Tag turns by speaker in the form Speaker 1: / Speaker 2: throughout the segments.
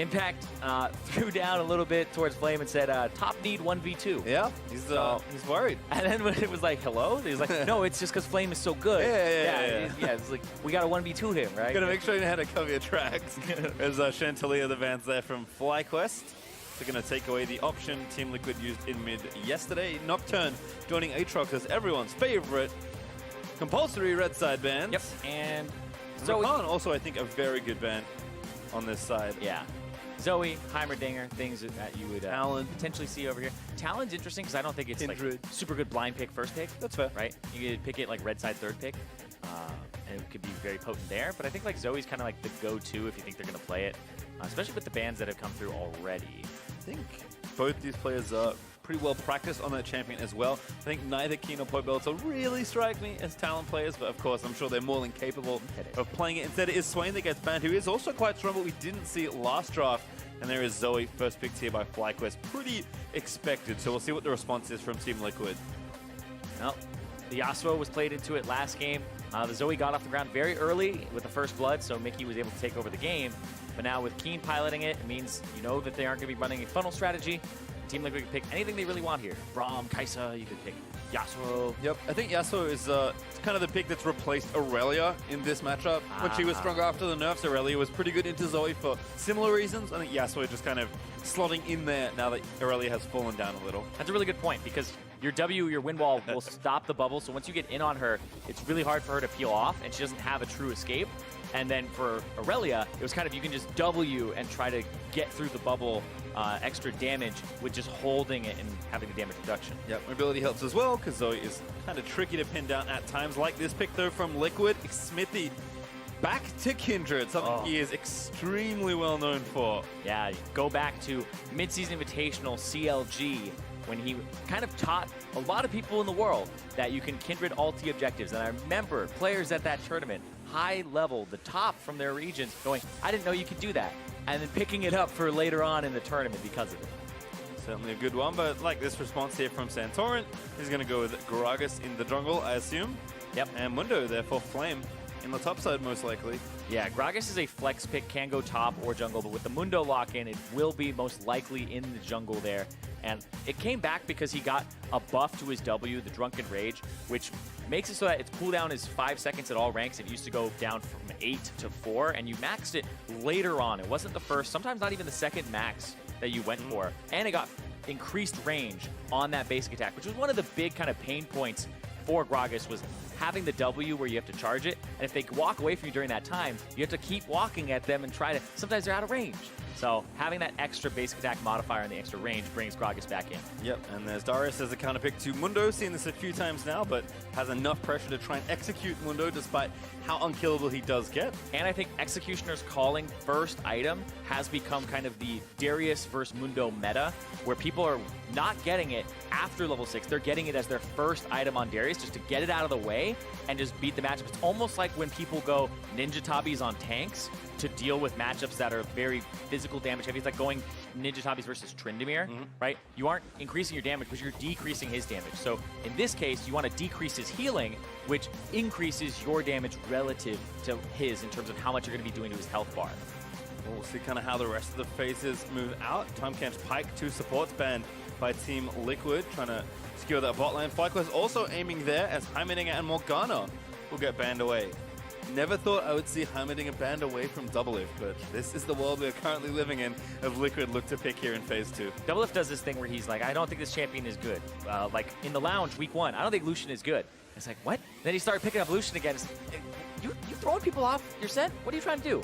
Speaker 1: Impact threw down a little bit towards Flame and said, top need 1v2.
Speaker 2: Yeah, he's worried.
Speaker 1: And then when it was like, hello? He was like, no, it's just because Flame is so good.
Speaker 2: Yeah.
Speaker 1: It's like, we got to 1v2 him, right?
Speaker 2: Gotta make sure you know how to cover your tracks. There's Chantelia, the Vans there from FlyQuest. They're going to take away the option Team Liquid used in mid yesterday. Nocturne joining Aatrox as everyone's favorite compulsory red side band.
Speaker 1: Yep, and
Speaker 2: Zoe also, I think, a very good band on this side.
Speaker 1: Yeah. Zoe, Heimerdinger, things that you would potentially see over here. Talon's interesting because I don't think it's like super good blind pick, first pick.
Speaker 2: That's fair.
Speaker 1: Right? You could pick it like red side, third pick, and it could be very potent there. But I think like Zoe's kind of like the go-to if you think they're going to play it, especially with the bands that have come through already.
Speaker 2: I think both these players are pretty well practiced on that champion as well. I think neither Keen or Pobelta really strike me as talent players, but of course I'm sure they're more than capable of playing it. Instead it is Swain that gets banned, who is also quite strong, but we didn't see it last draft. And there is Zoe, first picked here by FlyQuest. Pretty expected, so we'll see what the response is from Team Liquid.
Speaker 1: Well, the Yasuo was played into it last game. The Zoe got off the ground very early with the first blood, so Mickey was able to take over the game. But now with Keen piloting it, it means you know that they aren't going to be running a funnel strategy. Team Liquid can pick anything they really want here. Braum, Kai'Sa, you could pick Yasuo.
Speaker 2: Yep, I think Yasuo is kind of the pick that's replaced Aurelia in this matchup. When she was stronger after the nerfs, Aurelia was pretty good into Zoe for similar reasons. I think Yasuo just kind of slotting in there now that Aurelia has fallen down a little.
Speaker 1: That's a really good point because your W, your wind wall, will stop the bubble. So once you get in on her, it's really hard for her to peel off, and she doesn't have a true escape. And then for Aurelia, it was kind of you can just W and try to get through the bubble extra damage with just holding it and having the damage reduction.
Speaker 2: Yep, mobility helps as well because Zoe is kind of tricky to pin down at times. Like this pick though from Liquid, Smithy back to Kindred, something he is extremely well known for.
Speaker 1: Yeah, go back to Mid-Season Invitational CLG when he kind of taught a lot of people in the world that you can Kindred ulti objectives. And I remember players at that tournament, high level, the top from their regions, going, I didn't know you could do that. And then picking it up for later on in the tournament because of it.
Speaker 2: Certainly a good one, but like this response here from Santorin, he's going to go with Gragas in the jungle, I assume.
Speaker 1: Yep.
Speaker 2: And Mundo there for Flame in the top side, most likely.
Speaker 1: Yeah, Gragas is a flex pick, can go top or jungle, but with the Mundo lock-in, it will be most likely in the jungle there. And it came back because he got a buff to his W, the Drunken Rage, which makes it so that its cooldown is 5 seconds at all ranks. It used to go down from 8 to 4, and you maxed it later on. It wasn't the first, sometimes not even the second max that you went for. And it got increased range on that basic attack, which was one of the big kind of pain points for Gragas, was having the W where you have to charge it. And if they walk away from you during that time, you have to keep walking at them and try to, sometimes they're out of range. So having that extra basic attack modifier and the extra range brings Gragas back in.
Speaker 2: Yep, and there's Darius as a counter pick to Mundo, seen this a few times now, but has enough pressure to try and execute Mundo despite how unkillable he does get.
Speaker 1: And I think Executioner's calling first item has become kind of the Darius versus Mundo meta, where people are not getting it after level 6. They're getting it as their first item on Darius just to get it out of the way and just beat the matchup. It's almost like when people go Ninja Tabis on tanks to deal with matchups that are very physical damage heavy. It's like going Ninja Tabis versus Tryndamere, right? You aren't increasing your damage, but you're decreasing his damage. So in this case, you want to decrease his healing, which increases your damage relative to his in terms of how much you're going to be doing to his health bar.
Speaker 2: We'll see kind of how the rest of the phases move out. Timecam's Pike, 2 supports banned by Team Liquid, trying to secure that bot lane. FlyQuest also aiming there as Heimerdinger and Morgana will get banned away. Never thought I would see Heimerdinger banned away from Doublelift, but this is the world we're currently living in of Liquid look to pick here in Phase 2.
Speaker 1: Doublelift does this thing where he's like, I don't think this champion is good. Like in the lounge, week 1, I don't think Lucian is good. It's like, what? Then he started picking up Lucian again. It's like, you throwing people off your set? What are you trying to do?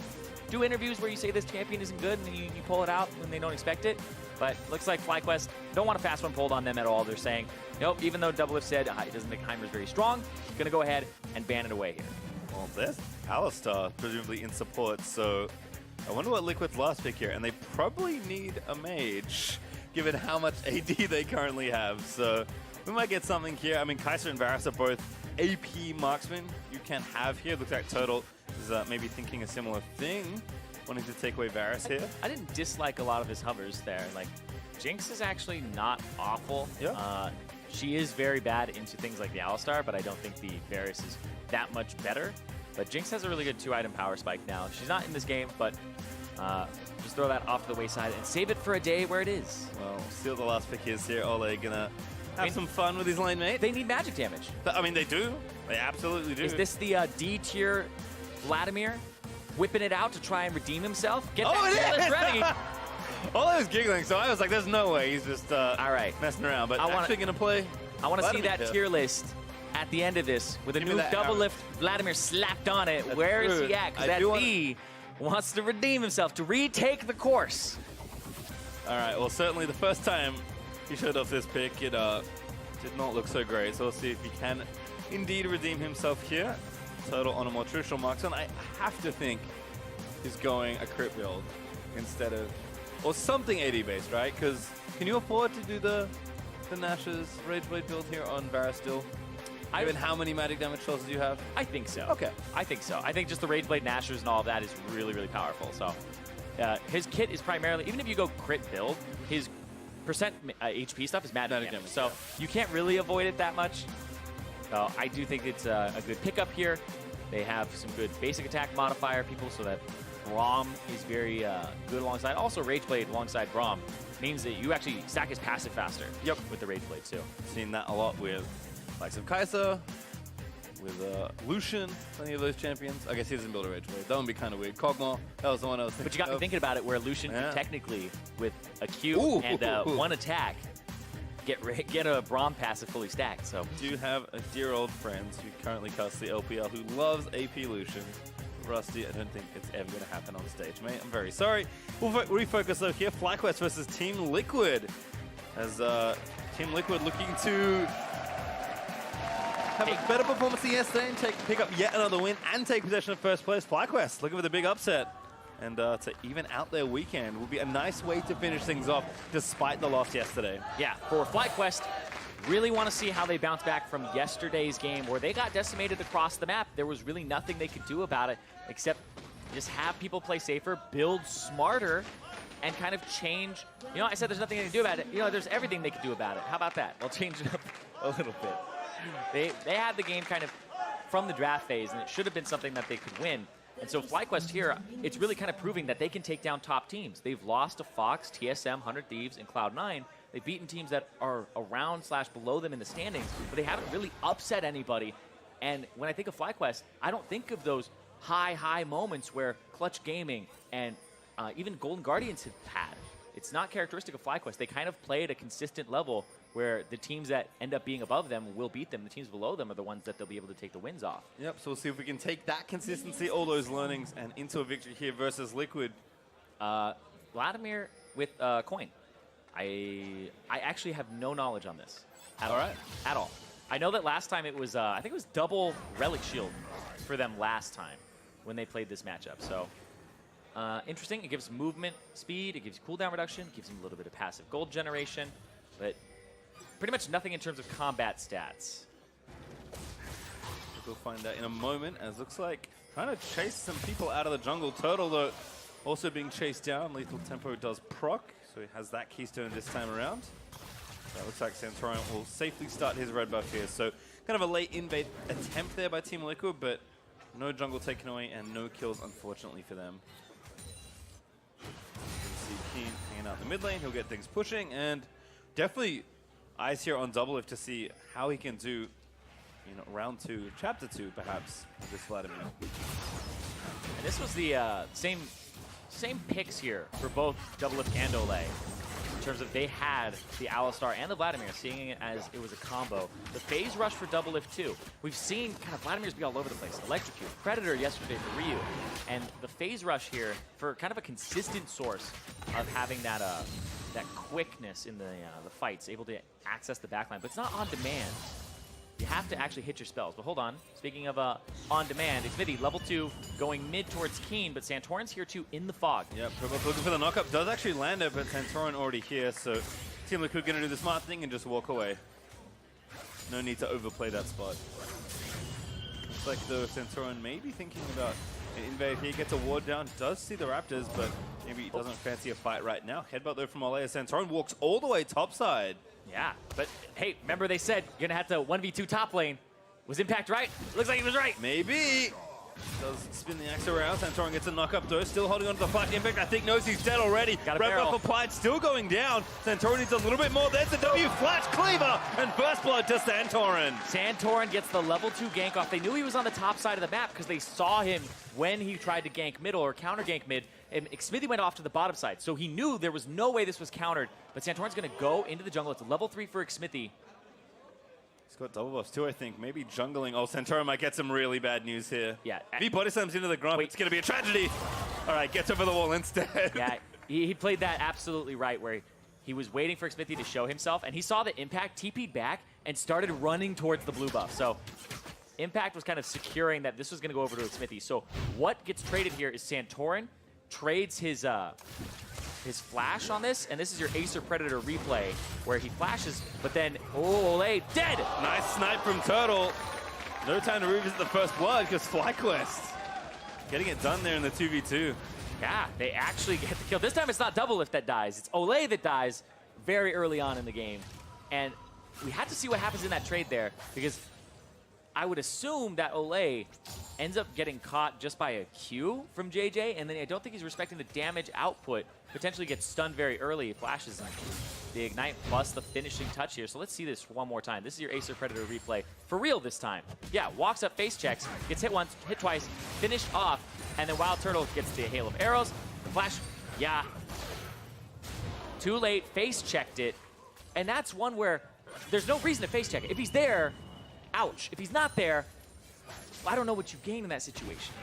Speaker 1: Do interviews where you say this champion isn't good and you pull it out when they don't expect it? But looks like FlyQuest don't want a fast one pulled on them at all. They're saying, nope, even though Doublelift said he doesn't think Heimer's very strong, he's going to go ahead and ban it away here.
Speaker 2: Well, there's Alistar, presumably in support, so I wonder what Liquid's last pick here, and they probably need a mage, given how much AD they currently have, so we might get something here. I mean, Kai'Sa and Varus are both AP marksmen you can have here. Looks like Turtle is maybe thinking a similar thing, wanting to take away Varus here.
Speaker 1: I didn't dislike a lot of his hovers there. Like, Jinx is actually not awful.
Speaker 2: Yeah.
Speaker 1: She is very bad into things like the Alistar, but I don't think the Varus is that much better. But Jinx has a really good 2-item power spike now. She's not in this game, but Just throw that off to the wayside and save it for a day where it is.
Speaker 2: Well, see what the last pick is here. Ole gonna have some fun with his lane mate.
Speaker 1: They need magic damage.
Speaker 2: I mean, they do. They absolutely do.
Speaker 1: Is this the D tier Vladimir whipping it out to try and redeem himself? Get that tier list ready.
Speaker 2: Ole was giggling, so I was like, "There's no way he's just
Speaker 1: all right
Speaker 2: messing around." But actually gonna play.
Speaker 1: I want to see that tier list at the end of this with a new double lift Vladimir slapped on it. Where is he at? Because that D wants to redeem himself, to retake the course.
Speaker 2: All right, well, certainly the first time he showed off this pick, it did not look so great. So we'll see if he can indeed redeem himself here. Total on a more traditional marksman. I have to think he's going a crit build instead of, or something AD based, right? Because can you afford to do the Nash's Rage Blade build here on Varus still? Given how many magic damage shells do you have?
Speaker 1: I think so.
Speaker 2: Okay.
Speaker 1: I think so. I think just the Rage Blade Nashers and all of that is really, really powerful. So his kit is primarily, even if you go crit build, his percent HP stuff is magic damage. So you can't really avoid it that much. So I do think it's a good pickup here. They have some good basic attack modifier people so that Braum is very good alongside. Also, Rage Blade alongside Braum means that you actually stack his passive faster.
Speaker 2: Yep.
Speaker 1: With the Rage Blade too.
Speaker 2: Seen that a lot with likes of Kai'Sa, with Lucian, plenty of those champions. I guess he doesn't build a Rage Blade. That would be kind of weird. Kog'Maw, that was the one I was thinking
Speaker 1: But you got me thinking about it where Lucian can technically, with a Q and one attack, get a Braum passive fully stacked. So
Speaker 2: do you have a dear old friend who currently casts the LPL who loves AP Lucian? Rusty, I don't think it's ever going to happen on stage, mate. I'm very sorry. We'll refocus though here. FlyQuest versus Team Liquid. As Team Liquid looking to have a better performance than yesterday and pick up yet another win and take possession of first place. FlyQuest looking for the big upset. And to even out their weekend will be a nice way to finish things off despite the loss yesterday.
Speaker 1: Yeah, for FlyQuest, really want to see how they bounce back from yesterday's game where they got decimated across the map. There was really nothing they could do about it except just have people play safer, build smarter, and kind of change. You know, I said there's nothing they can do about it. You know, there's everything they could do about it. How about that? They'll change it up a little bit. They had the game kind of from the draft phase, and it should have been something that they could win. And so FlyQuest here, it's really kind of proving that they can take down top teams. They've lost to Fox, TSM, 100 Thieves, and Cloud9. They've beaten teams that are around/below them in the standings, but they haven't really upset anybody. And when I think of FlyQuest, I don't think of those high moments where Clutch Gaming and even Golden Guardians have had. It's not characteristic of FlyQuest. They kind of play at a consistent level where the teams that end up being above them will beat them. The teams below them are the ones that they'll be able to take the wins off.
Speaker 2: Yep, so we'll see if we can take that consistency, all those learnings, and into a victory here versus Liquid.
Speaker 1: Vladimir with Coin. I actually have no knowledge on this. At all. I know that last time it was, I think it was double Relic Shield for them last time when they played this matchup. So interesting. It gives movement speed. It gives cooldown reduction. It gives them a little bit of passive gold generation. But pretty much nothing in terms of combat stats.
Speaker 2: We'll find out in a moment, as looks like trying to chase some people out of the jungle. Turtle, though, also being chased down. Lethal Tempo does proc, so he has that keystone this time around. So it looks like Santorin will safely start his red buff here. So kind of a late invade attempt there by Team Liquid, but no jungle taken away and no kills, unfortunately, for them. You can see Keen hanging out in the mid lane. He'll get things pushing, and definitely eyes here on Double Lift to see how he can do, you know, round 2, chapter 2, perhaps, with this Vladimir.
Speaker 1: And this was the same picks here for both Double Lift and Ole. In terms of they had the Alistar and the Vladimir, seeing it as it was a combo. The phase rush for Double Lift too. We've seen kind of Vladimir's be all over the place. Electrocute, Predator yesterday for Ryu. And the phase rush here for kind of a consistent source of having that that quickness in the fights, able to access the backline, but it's not on demand. You have to actually hit your spells. But hold on, speaking of on demand, Xmithie, level 2, going mid towards Keen, but Santorin's here too in the fog.
Speaker 2: Yep, looking for the knockup. Does actually land it, but Santorin already here, so Team Liquid gonna do the smart thing and just walk away. No need to overplay that spot. Looks like though Santorin may be thinking about an invade here, gets a ward down, does see the Raptors, but maybe he doesn't fancy a fight right now. Headbutt though from Ole. Santorin walks all the way topside.
Speaker 1: Yeah, but hey, remember they said you're gonna have to 1v2 top lane. Was Impact right? Looks like he was right.
Speaker 2: Maybe. Does spin the axe around. Santorin gets a knock up though, still holding on to the fight. Impact, I think, knows he's dead already.
Speaker 1: Got a
Speaker 2: Red
Speaker 1: barrel.
Speaker 2: buff applied, still going down. Santorin needs a little bit more. There's the W flash cleaver, and first blood to Santorin.
Speaker 1: Santorin gets the level 2 gank off. They knew he was on the top side of the map because they saw him when he tried to gank middle or counter gank mid, and Smithy went off to the bottom side. So he knew there was no way this was countered, but Santorin's going to go into the jungle. It's a level 3 for Smithy.
Speaker 2: He's got double buffs too, I think. Maybe jungling. Oh, Santorin might get some really bad news here.
Speaker 1: Yeah.
Speaker 2: If he body slams into the ground, it's going to be a tragedy. All right, gets over the wall instead.
Speaker 1: Yeah, he played that absolutely right, where he was waiting for Smithy to show himself, and he saw the Impact, TP'd back, and started running towards the blue buff. So Impact was kind of securing that this was going to go over to Smithy. So what gets traded here is Santorin trades his flash on this, and this is your Acer Predator replay, where he flashes, but then, oh, Olay, dead!
Speaker 2: Nice snipe from Turtle. No time to revisit the first blood, because FlyQuest getting it done there in the 2v2.
Speaker 1: Yeah, they actually get the kill. This time it's not Double Lift that dies, it's Olay that dies very early on in the game. And we had to see what happens in that trade there, because I would assume that Olay ends up getting caught just by a Q from JJ, and then I don't think he's respecting the damage output. Potentially gets stunned very early. Flashes the Ignite plus the finishing touch here. So let's see this one more time. This is your Acer Predator replay. For real this time. Yeah, walks up, face checks, gets hit once, hit twice, finished off, and then Wild Turtle gets the hail of arrows. The flash, yeah. Too late, face checked it. And that's one where there's no reason to face check it. If he's there, ouch. If he's not there, I don't know what you gain in that situation.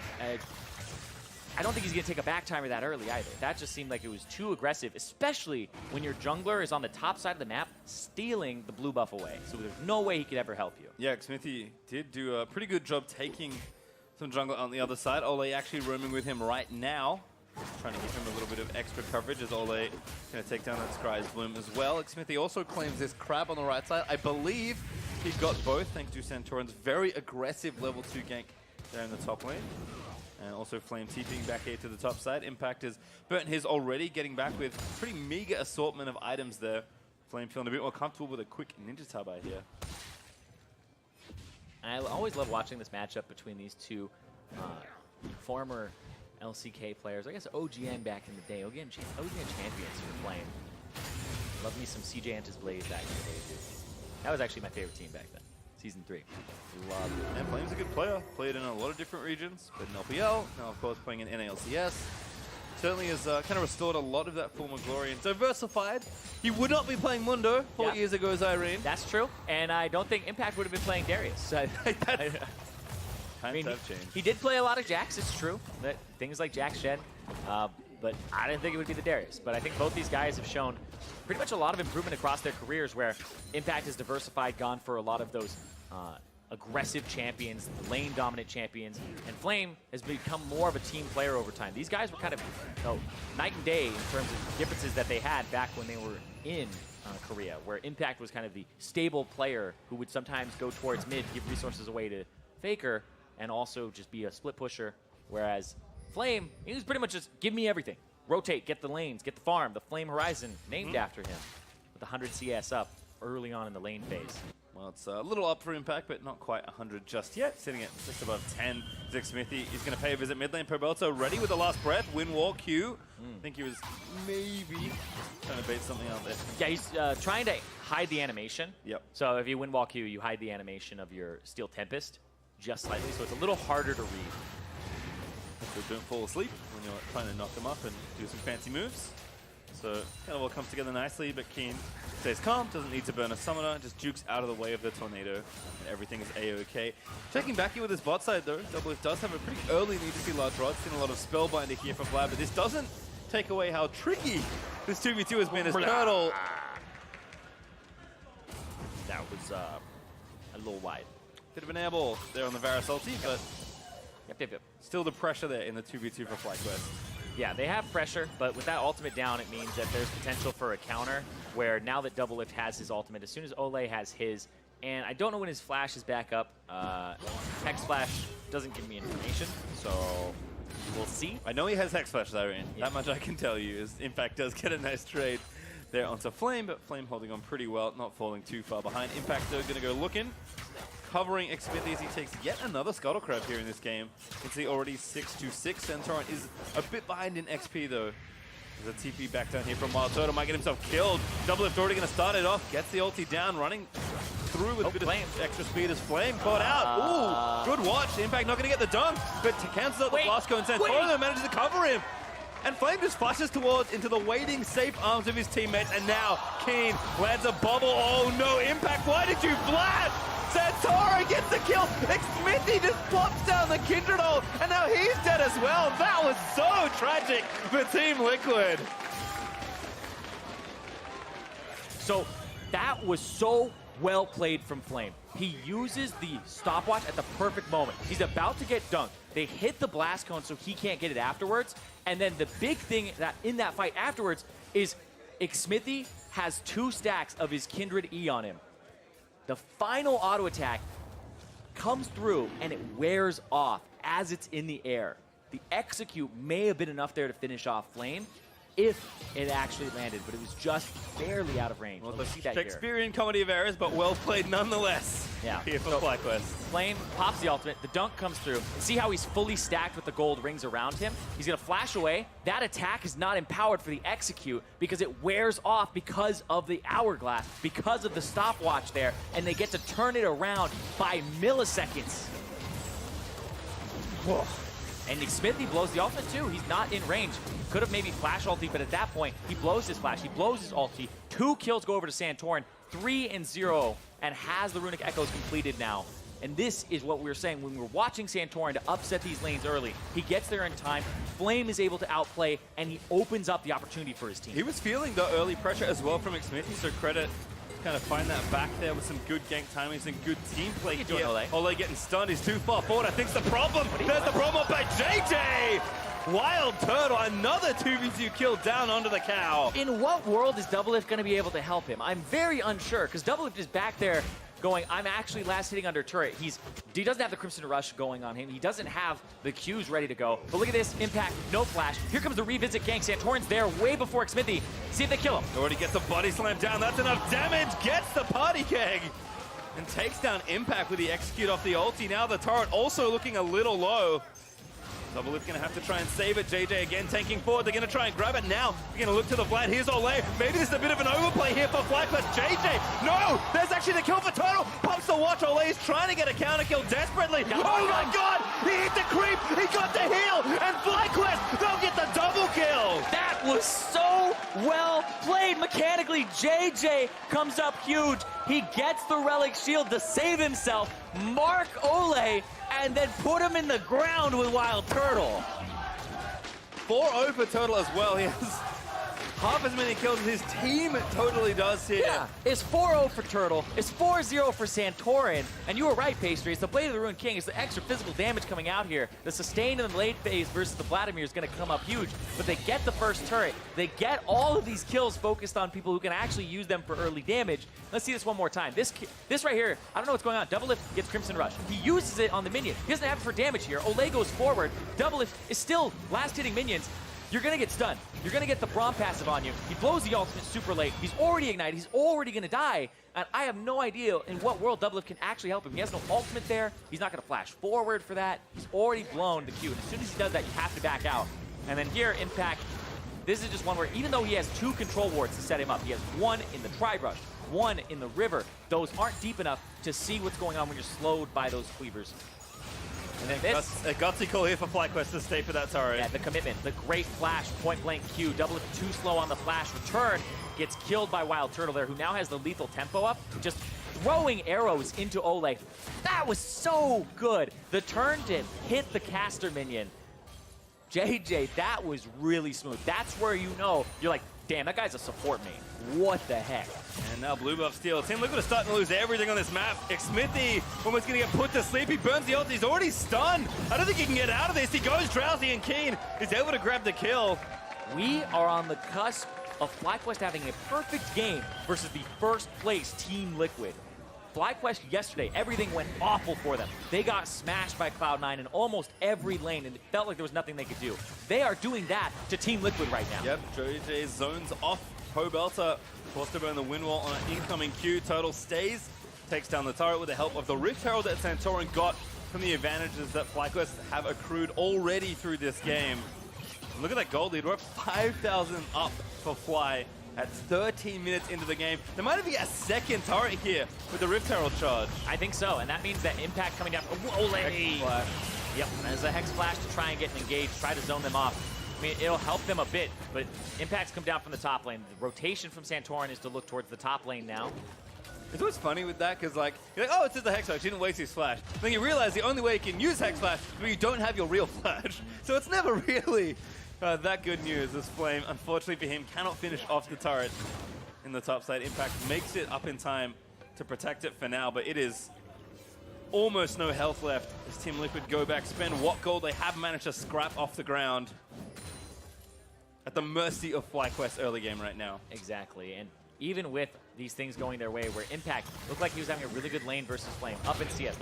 Speaker 1: I don't think he's going to take a back timer that early either. That just seemed like it was too aggressive, especially when your jungler is on the top side of the map stealing the blue buff away. So there's no way he could ever help you.
Speaker 2: Yeah, Smithy did do a pretty good job taking some jungle on the other side. Olay actually roaming with him right now, trying to give him a little bit of extra coverage as Olay going to take down that Scry's Bloom as well. Smithy also claims this crab on the right side. I believe he got both thanks to Santorin's very aggressive level 2 gank there in the top lane. And also Flame TPing back here to the top side. Impact is burnt his already, getting back with pretty meager assortment of items there. Flame feeling a bit more comfortable with a quick ninja tabi here.
Speaker 1: I always love watching this matchup between these two former LCK players. I guess OGN back in the day. OGN champions for Flame. Love me some CJ Antis Blaze back in the day, too. That was actually my favorite team back then. Season 3. Love it.
Speaker 2: And Flame's a good player. Played in a lot of different regions, but in LPL, now of course playing in LCS. Certainly has kind of restored a lot of that former glory and diversified. He would not be playing Mundo 4 years ago as Irene.
Speaker 1: That's true, and I don't think Impact would have been playing Darius.
Speaker 2: Times have changed.
Speaker 1: He did play a lot of Jax, it's true. That things like Jax Shen, but I didn't think it would be the Darius. But I think both these guys have shown pretty much a lot of improvement across their careers, where Impact has diversified, gone for a lot of those aggressive champions, lane-dominant champions, and Flame has become more of a team player over time. These guys were kind of night and day in terms of differences that they had back when they were in Korea, where Impact was kind of the stable player who would sometimes go towards mid, give resources away to Faker, and also just be a split pusher, whereas Flame, he was pretty much just give me everything. Rotate, get the lanes, get the farm, the Flame Horizon, named after him, with 100 CS up early on in the lane phase.
Speaker 2: Well, it's a little up for Impact, but not quite 100 just yet. Sitting at just above 10. Zig Smithy is going to pay a visit mid lane. Perbalto ready with the last breath. Win wall Q. I think he was maybe trying to bait something out there.
Speaker 1: Yeah, he's trying to hide the animation.
Speaker 2: Yep.
Speaker 1: So if you win wall Q, you hide the animation of your Steel Tempest just slightly, so it's a little harder to read.
Speaker 2: So don't fall asleep when you're trying to knock them up and do some fancy moves. So kind of all comes together nicely, but Keen stays calm, doesn't need to burn a summoner, just jukes out of the way of the tornado, and everything is a-okay. Checking back here with his bot side though, Double does have a pretty early need to see large rods, seen a lot of Spellbinder here for Vlad, but this doesn't take away how tricky this 2v2 has been as Turtle.
Speaker 1: That was a little wide.
Speaker 2: Bit of an airball there on the Varus ulti, but
Speaker 1: Yep.
Speaker 2: still the pressure there in the 2v2 for FlyQuest.
Speaker 1: Yeah, they have pressure, but with that ultimate down, it means that there's potential for a counter, where now that Double Lift has his ultimate, as soon as Olay has his, and I don't know when his flash is back up, Hex Flash doesn't give me information, so we'll see.
Speaker 2: I know he has Hex Flash, Irene. Yeah. That much I can tell you. Is Impact does get a nice trade there onto Flame, but Flame holding on pretty well, not falling too far behind. Impact though going to go looking. covering Xfinity as he takes yet another Scuttle Crab here in this game. You can see already 6-6. Santorin is a bit behind in XP though. There's a TP back down here from Wild Turtle, might get himself killed. Doublelift already going to start it off, gets the ulti down, running through with a bit of extra speed as Flame caught out. Ooh, good watch. Impact not going to get the dunk, but cancels out the Blasco and Santorin manages to cover him. And Flame just flashes towards into the waiting safe arms of his teammates, and now Keen lands a bubble. Oh no, Impact, why did you flash? Santorin gets the kill. Smithy just plops down the Kindred ult, and now he's dead as well. That was so tragic for Team Liquid.
Speaker 1: So that was so well played from Flame. He uses the stopwatch at the perfect moment. He's about to get dunked. They hit the blast cone so he can't get it afterwards. And then the big thing that in that fight afterwards is Smithy has 2 stacks of his Kindred E on him. The final auto attack comes through and it wears off as it's in the air. The execute may have been enough there to finish off Flame if it actually landed, but it was just barely out of range.
Speaker 2: Well, the Shakespearean comedy of errors, but well played nonetheless.
Speaker 1: Yeah.
Speaker 2: Here for FlyQuest.
Speaker 1: Flame pops the ultimate, the dunk comes through. See how he's fully stacked with the gold rings around him? He's gonna flash away. That attack is not empowered for the execute because it wears off because of the hourglass, because of the stopwatch there, and they get to turn it around by milliseconds. Whoa. And Smithy blows the ultimate too. He's not in range. Could have maybe flash ulti, but at that point, he blows his flash, he blows his ulti. 2 kills go over to Santorin, 3-0, and has the Runic Echoes completed now. And this is what we were saying when we were watching Santorin to upset these lanes early. He gets there in time, Flame is able to outplay, and he opens up the opportunity for his team.
Speaker 2: He was feeling the early pressure as well from Smithy, so credit kind of find that back there with some good gank timing, some good team play here. Ole getting stunned, he's too far forward, I think's the problem. There's the problem by JJ! Wild Turtle, another 2v2 kill down onto the cow.
Speaker 1: In what world is Doublelift going to be able to help him? I'm very unsure, because Doublelift is back there going, I'm actually last hitting under turret. He doesn't have the Crimson Rush going on him. He doesn't have the Qs ready to go. But look at this, Impact, no flash. Here comes the revisit gank. Santorin's there way before Smithy. See if they kill him.
Speaker 2: Already gets the body slam down. That's enough damage. Gets the party keg. And takes down Impact with the execute off the ulti. Now the turret also looking a little low. Doublelift gonna have to try and save it. JJ again tanking forward. They're gonna try and grab it now. They're gonna look to the Vlad. Here's Ole. Maybe this is a bit of an overplay here for FlyQuest. JJ, no! There's actually the kill for Turtle. Pops the watch. Ole is trying to get a counter kill desperately. Oh my god! He hit the creep. He got the heal. And FlyQuest, they'll get the double kill.
Speaker 1: That was so well played mechanically. JJ comes up huge. He gets the Relic Shield to save himself. Mark Ole, and then put him in the ground with Wild Turtle.
Speaker 2: 4-0 for Turtle as well. He has half as many kills as his team totally does here.
Speaker 1: Yeah, it's 4-0 for Turtle. It's 4-0 for Santorin. And you were right, Pastry. It's the Blade of the Ruined King. It's the extra physical damage coming out here. The sustain in the late phase versus the Vladimir is going to come up huge. But they get the first turret. They get all of these kills focused on people who can actually use them for early damage. Let's see this one more time. This right here, I don't know what's going on. Doublelift gets Crimson Rush. He uses it on the minion. He doesn't have it for damage here. Ole goes forward. Doublelift is still last hitting minions. You're going to get stunned. You're going to get the Braum passive on you. He blows the ultimate super late. He's already ignited. He's already going to die. And I have no idea in what world Doublelift can actually help him. He has no ultimate there. He's not going to flash forward for that. He's already blown the Q. And as soon as he does that, you have to back out. And then here, Impact, this is just one where even though he has 2 control wards to set him up, he has 1 in the Tri-Brush, 1 in the river. Those aren't deep enough to see what's going on when you're slowed by those cleavers. And then this,
Speaker 2: a gutsy call here for FlyQuest to stay for that turret.
Speaker 1: Yeah, the commitment, the great flash, point blank Q, Doublelift too slow on the flash return, gets killed by Wild Turtle there, who now has the lethal tempo up, just throwing arrows into Ole. That was so good. The turn to hit the caster minion. JJ, that was really smooth. That's where you know, you're like, damn, that guy's a support main. What the heck?
Speaker 2: And now blue buff steal. Team Liquid is starting to lose everything on this map. Smithy almost going to get put to sleep. He burns the ult. He's already stunned. I don't think he can get out of this. He goes drowsy, and Keen is able to grab the kill.
Speaker 1: We are on the cusp of FlyQuest having a perfect game versus the first place Team Liquid. FlyQuest yesterday, everything went awful for them. They got smashed by Cloud9 in almost every lane, and it felt like there was nothing they could do. They are doing that to Team Liquid right now.
Speaker 2: Yep, JJ zones off Pobelter, forced to burn the wind wall on an incoming Q. Turtle stays takes down the turret with the help of the Rift Herald that Santorin got from the advantages that FlyQuest have accrued already through this game. Look at that gold lead. We're at 5,000 up for Fly at 13 minutes into the game. There might be a second turret here with the Rift Herald charge.
Speaker 1: I think so, and that means that Impact coming down. Whoa, lady! Yep, and there's a Hex Flash to try and get engaged, try to zone them off. I mean, it'll help them a bit, but Impact's come down from the top lane. The rotation from Santorin is to look towards the top lane now.
Speaker 2: It's always funny with that, because like, you're like, oh, it's just the Hex Flash, he didn't waste his flash. Then you realize the only way you can use Hex Flash is when you don't have your real flash. So it's never really that good news. This Flame, unfortunately for him, cannot finish off the turret in the top side. Impact makes it up in time to protect it for now, but it is almost no health left as Team Liquid go back, spend what gold they have managed to scrap off the ground at the mercy of FlyQuest early game right now.
Speaker 1: Exactly, and even with these things going their way, where Impact looked like he was having a really good lane versus Flame up in CS.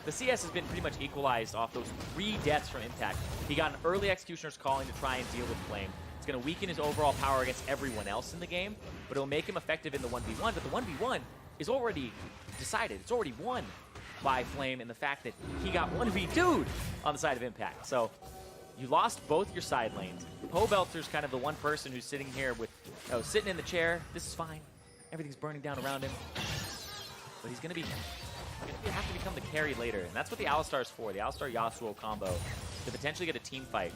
Speaker 1: The CS has been pretty much equalized off those 3 deaths from Impact. He got an early Executioner's Calling to try and deal with Flame. It's going to weaken his overall power against everyone else in the game, but it'll make him effective in the 1v1. But the 1v1 is already decided. It's already won by Flame in the fact that he got 1v2'd on the side of Impact. So you lost both your side lanes. Pobelter's kind of the one person who's sitting here with, sitting in the chair. This is fine. Everything's burning down around him. But he's going to have to become the carry later. And that's what the Alistar's for, the Alistar Yasuo combo, to potentially get a team fight.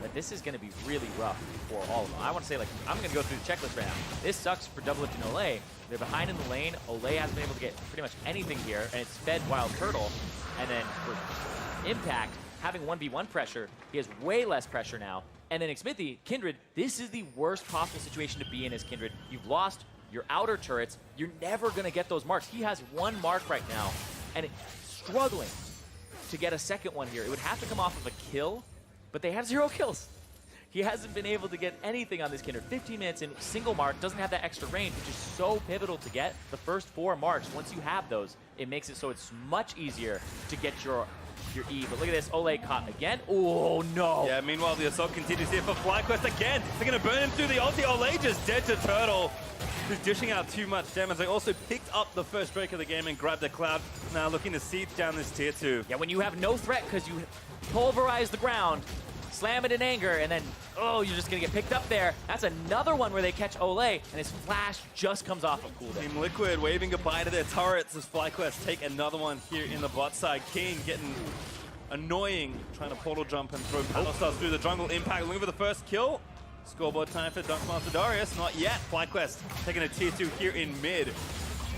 Speaker 1: But this is going to be really rough for all of them. I want to say, like, I'm going to go through the checklist right now. This sucks for Doublelift and Olay. They're behind in the lane. Olay hasn't been able to get pretty much anything here, and it's fed Wild Turtle. And then for Impact, having 1v1 pressure, he has way less pressure now. And then Xmithie, Kindred, this is the worst possible situation to be in as Kindred. You've lost your outer turrets. You're never going to get those marks. He has 1 mark right now, and struggling to get a second one here. It would have to come off of a kill, but they have 0 kills. He hasn't been able to get anything on this Kindred. 15 minutes in, single mark, doesn't have that extra range, which is so pivotal to get the first 4 marks. Once you have those, it makes it so it's much easier to get your E. But look at this, Olay caught again. Oh, no.
Speaker 2: Yeah, meanwhile, the assault continues here for FlyQuest again. They're going to burn him through the ulti. Olay just dead to Turtle, who's dishing out too much damage. They also picked up the first break of the game and grabbed the Cloud. Now looking to siege down this tier 2.
Speaker 1: Yeah, when you have no threat because you pulverize the ground, slam it in anger, and then, oh, you're just going to get picked up there. That's another one where they catch Olay, and his flash just comes off of cooldown.
Speaker 2: Team Liquid waving goodbye to their turrets as FlyQuest take another one here in the bot side. King getting annoying, trying to portal jump and throw Battle Stars through the jungle. Impact looking for the first kill. Scoreboard time for Dunkmaster Darius. Not yet. FlyQuest taking a tier 2 here in mid.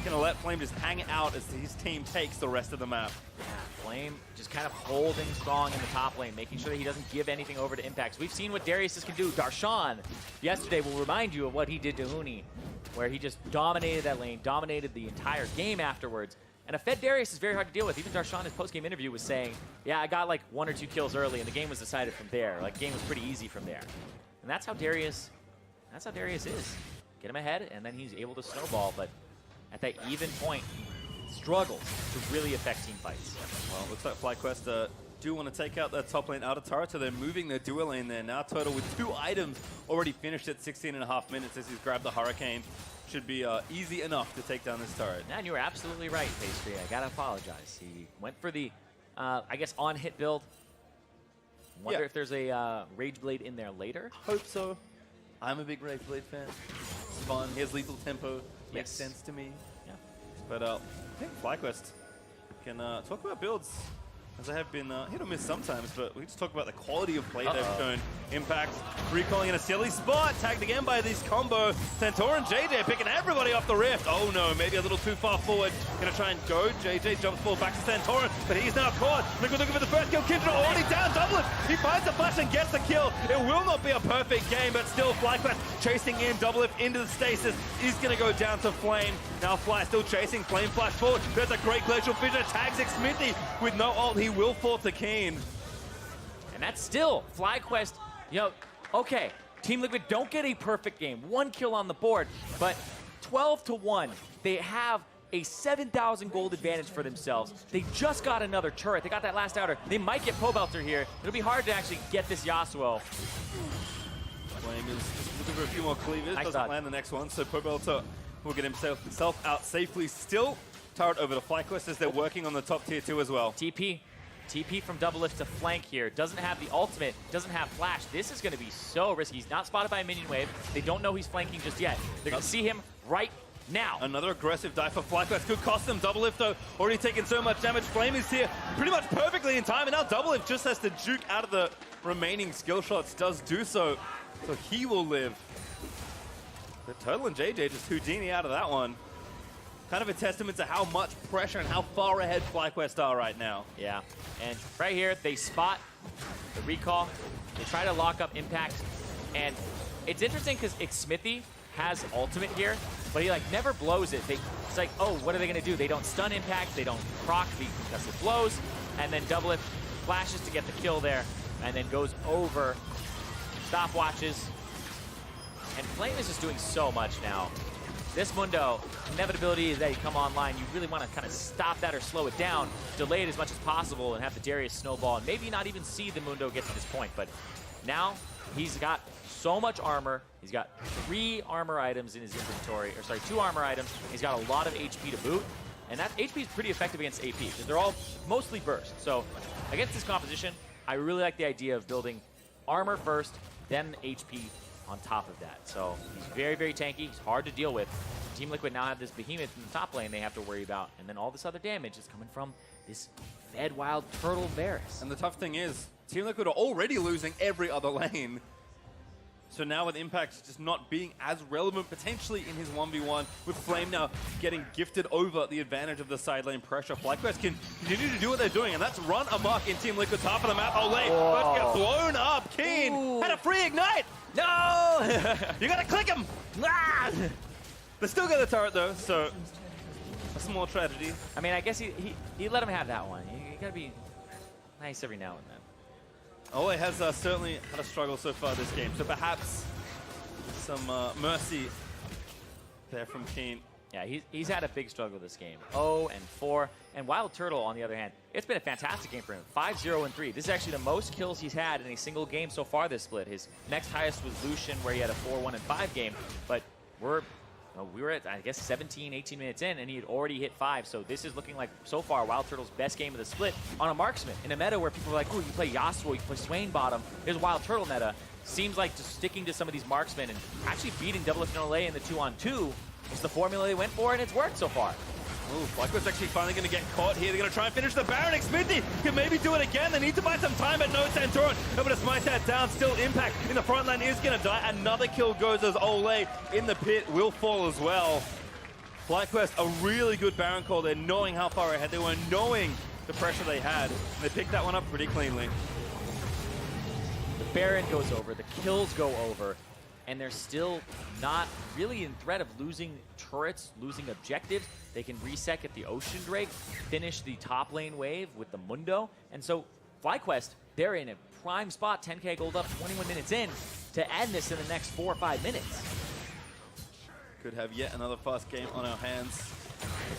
Speaker 2: Gonna let Flame just hang out as his team takes the rest of the map.
Speaker 1: Yeah, Flame just kind of holding strong in the top lane, making sure that he doesn't give anything over to Impact. So we've seen what Darius can do. Darshan yesterday will remind you of what he did to Huni, where he just dominated that lane, dominated the entire game afterwards. And a fed Darius is very hard to deal with. Even Darshan in his post-game interview was saying, yeah, I got like 1 or 2 kills early, and the game was decided from there. Like, game was pretty easy from there. And that's how Darius is. Get him ahead, and then he's able to snowball, but at that even point, struggles to really affect team fights.
Speaker 2: Well, looks like FlyQuest do want to take out that top lane outer turret, so they're moving their dual lane there. Now Turtle with 2 items already finished at 16.5 minutes as he's grabbed the Hurricane. Should be easy enough to take down this turret.
Speaker 1: And you were absolutely right, Pastry. I gotta apologize. He went for the, I guess, on-hit build. Wonder if there's a Rage Blade in there later.
Speaker 2: Hope so. I'm a big Rage Blade fan. It's fun. He has lethal tempo. Makes sense to me.
Speaker 1: Yeah.
Speaker 2: But I think FlyQuest can talk about builds, as I have been hit or miss sometimes, but we just talk about the quality of play they've shown. Impact recalling in a silly spot, tagged again by this combo. Santorin JJ picking everybody off the rift. Oh no, maybe a little too far forward. Gonna try and go. JJ jumps forward back to Santorin, but he's now caught. Liquid looking for the first kill. Kindred already down. Doublelift. He finds the flash and gets the kill. It will not be a perfect game, but still FlyQuest chasing in. Doublelift into the stasis. Is gonna go down to Flame. Now Fly still chasing. Flame flash forward. There's a great glacial fissure. Tags Xmithie with no ult. He will fall to Keen.
Speaker 1: And that's still FlyQuest. You know, okay, Team Liquid don't get a perfect game. 1 kill on the board, but 12-1. They have a 7,000 gold advantage for themselves. They just got another turret. They got that last outer. They might get Pobelter here. It'll be hard to actually get this Yasuo.
Speaker 2: Flame is just looking for a few more cleavers.
Speaker 1: Nice
Speaker 2: Doesn't land the next one, so Pobelter will get himself out safely. Still turret over to FlyQuest as they're working on the top tier 2 as well.
Speaker 1: TP from Doublelift to flank here. Doesn't have the ultimate, doesn't have flash. This is going to be so risky. He's not spotted by a minion wave. They don't know he's flanking just yet. They're going to see him right now.
Speaker 2: Another aggressive dive for FlyQuest could cost them. Doublelift, though, already taking so much damage. Flame is here pretty much perfectly in time, and now Doublelift just has to juke out of the remaining skill shots. Does do so, so he will live. But Turtle and JJ just Houdini out of that one. Kind of a testament to how much pressure and how far ahead FlyQuest are right now.
Speaker 1: Yeah, and right here, they spot the recall. They try to lock up Impact, and it's interesting because Smithy has ultimate here, but he like never blows it. It's like, oh, what are they gonna do? They don't stun Impact, they don't proc the concussive blows, and then Doublelift flashes to get the kill there, and then goes over stopwatches. And Flame is just doing so much now. This Mundo, inevitability is that you come online, you really want to kind of stop that or slow it down, delay it as much as possible, and have the Darius snowball, and maybe not even see the Mundo get to this point. But now he's got so much armor. He's got 3 armor items in his inventory, or sorry, 2 armor items. He's got a lot of HP to boot, and that HP is pretty effective against AP because they're all mostly burst. So against this composition, I really like the idea of building armor first, then HP on top of that. So he's very, very tanky. He's hard to deal with. Team Liquid now have this behemoth in the top lane they have to worry about, and then all this other damage is coming from this fed wild turtle Varus.
Speaker 2: And the tough thing is, Team Liquid are already losing every other lane. So now with Impact just not being as relevant potentially in his 1v1, with Flame now getting gifted over the advantage of the side lane pressure, FlyQuest can continue to do what they're doing, and that's run amok in Team Liquid's half of the map. Olay, about to get blown up. Keen had a free ignite. No! You gotta click him! Ah! They still got the turret though, so a small tragedy.
Speaker 1: I mean, I guess he let him have that one. You gotta be nice every now and then.
Speaker 2: Olay has certainly had a struggle so far this game, so perhaps some mercy there from Keen.
Speaker 1: Yeah, he's had a big struggle this game. 0-4. And Wild Turtle, on the other hand, it's been a fantastic game for him. 5-0-3. This is actually the most kills he's had in a single game so far this split. His next highest was Lucian, where he had a 4-1-5 game. But we were at, I guess, 17, 18 minutes in, and he had already hit 5. So this is looking like, so far, Wild Turtle's best game of the split on a marksman. In a meta where people are like, oh, you play Yasuo, you play Swain bottom. Here's Wild Turtle meta. Seems like just sticking to some of these marksmen and actually beating Doublelift and Olay in the 2-on-2 is the formula they went for, and it's worked so far.
Speaker 2: Ooh, FlyQuest actually finally going to get caught here. They're going to try and finish the Baron. Smithy can maybe do it again. They need to buy some time, but no Santorin able to smite that down. Still Impact in the front line is going to die. Another kill goes as Olay in the pit will fall as well. FlyQuest, a really good Baron call there, knowing how far ahead they were, knowing the pressure they had. And they picked that one up pretty cleanly.
Speaker 1: The Baron goes over, the kills go over, and they're still not really in threat of losing turrets, losing objectives. They can reset, get the Ocean Drake, finish the top lane wave with the Mundo. And so FlyQuest, they're in a prime spot, 10k gold up, 21 minutes in, to end this in the next 4 or 5 minutes.
Speaker 2: Could have yet another fast game on our hands.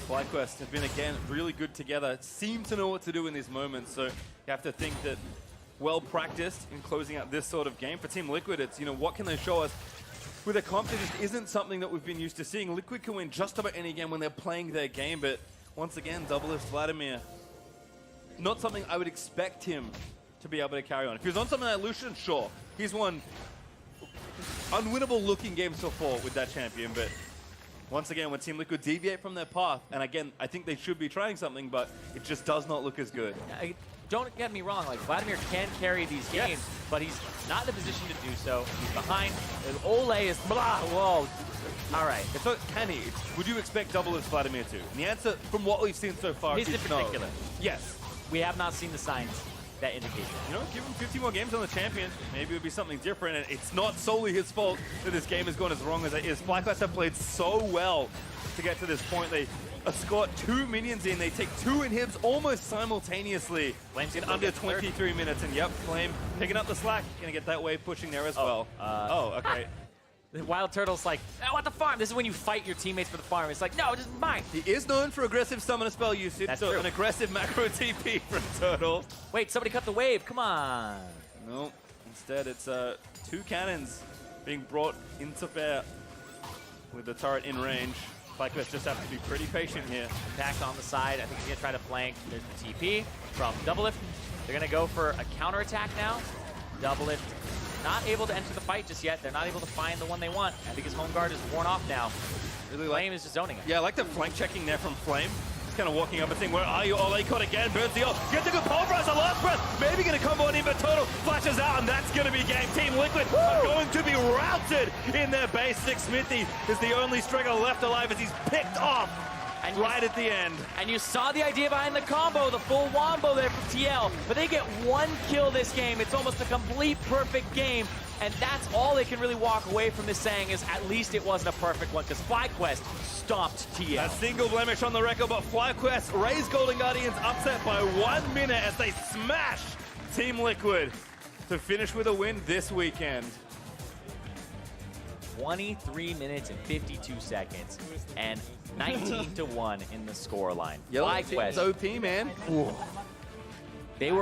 Speaker 2: FlyQuest have been, again, really good together. Seem to know what to do in these moments. So you have to think that well practiced in closing out this sort of game. For Team Liquid, it's, what can they show us? With a comp, that just isn't something that we've been used to seeing. Liquid can win just about any game when they're playing their game, but once again, Doublelift Vladimir, not something I would expect him to be able to carry on. If he was on something like Lucian, sure. He's won unwinnable looking games so far with that champion, but once again, when Team Liquid deviate from their path, and again, I think they should be trying something, but it just does not look as good.
Speaker 1: Don't get me wrong, like Vladimir can carry these games, but he's not in a position to do so. He's behind. Olay is blah. Whoa. All right.
Speaker 2: It's not can he. Would you expect Doublelift Vladimir to? And the answer, from what we've seen so far,
Speaker 1: is particular.
Speaker 2: No. Yes.
Speaker 1: We have not seen the signs that indicate that.
Speaker 2: Give him 50 more games on the champion. Maybe it would be something different. And it's not solely his fault that this game has gone as wrong as it is. FlyQuest have played so well to get to this point. They escort 2 minions in. They take 2 inhibs almost simultaneously in under 23 minutes. And yep, Flame picking up the slack. Gonna get that wave pushing there as well. Okay.
Speaker 1: The Wild Turtle's like, I want the farm. This is when you fight your teammates for the farm. It's like, no, this is mine.
Speaker 2: He is known for aggressive summoner spell usage,
Speaker 1: That's
Speaker 2: so
Speaker 1: true.
Speaker 2: an aggressive macro TP from Turtle.
Speaker 1: Wait, somebody cut the wave. Come on.
Speaker 2: No, instead it's 2 cannons being brought into bear with the turret in range. FlyQuest just have to be pretty patient here.
Speaker 1: Attack on the side. I think he's going to try to flank. There's the TP from Doublelift. They're going to go for a counterattack now. Doublelift not able to enter the fight just yet. They're not able to find the one they want. I think his home guard is worn off now.
Speaker 2: Really
Speaker 1: Flame is just zoning it.
Speaker 2: Yeah, I like the flank checking there from Flame. He's kind of walking up and saying, where are you? Ole caught again, burns the ult. Gets a good pulverize, a last breath. Maybe going to combo on him, but Total flashes out, and that's going to be game. Team Liquid are going to be routed in their base. Six Smithy is the only stringer left alive as he's picked off and right at the end.
Speaker 1: And you saw the idea behind the combo, the full wombo there from TL, but they get one kill this game. It's almost a complete perfect game, and that's all they can really walk away from this saying is at least it wasn't a perfect one, because FlyQuest stomped TL.
Speaker 2: A single blemish on the record, but FlyQuest raised Golden Guardians upset by 1 minute as they smash Team Liquid to finish with a win this weekend.
Speaker 1: 23 minutes and 52 seconds, and 19-1 in the scoreline.
Speaker 2: FlyQuest OP, man.
Speaker 1: They were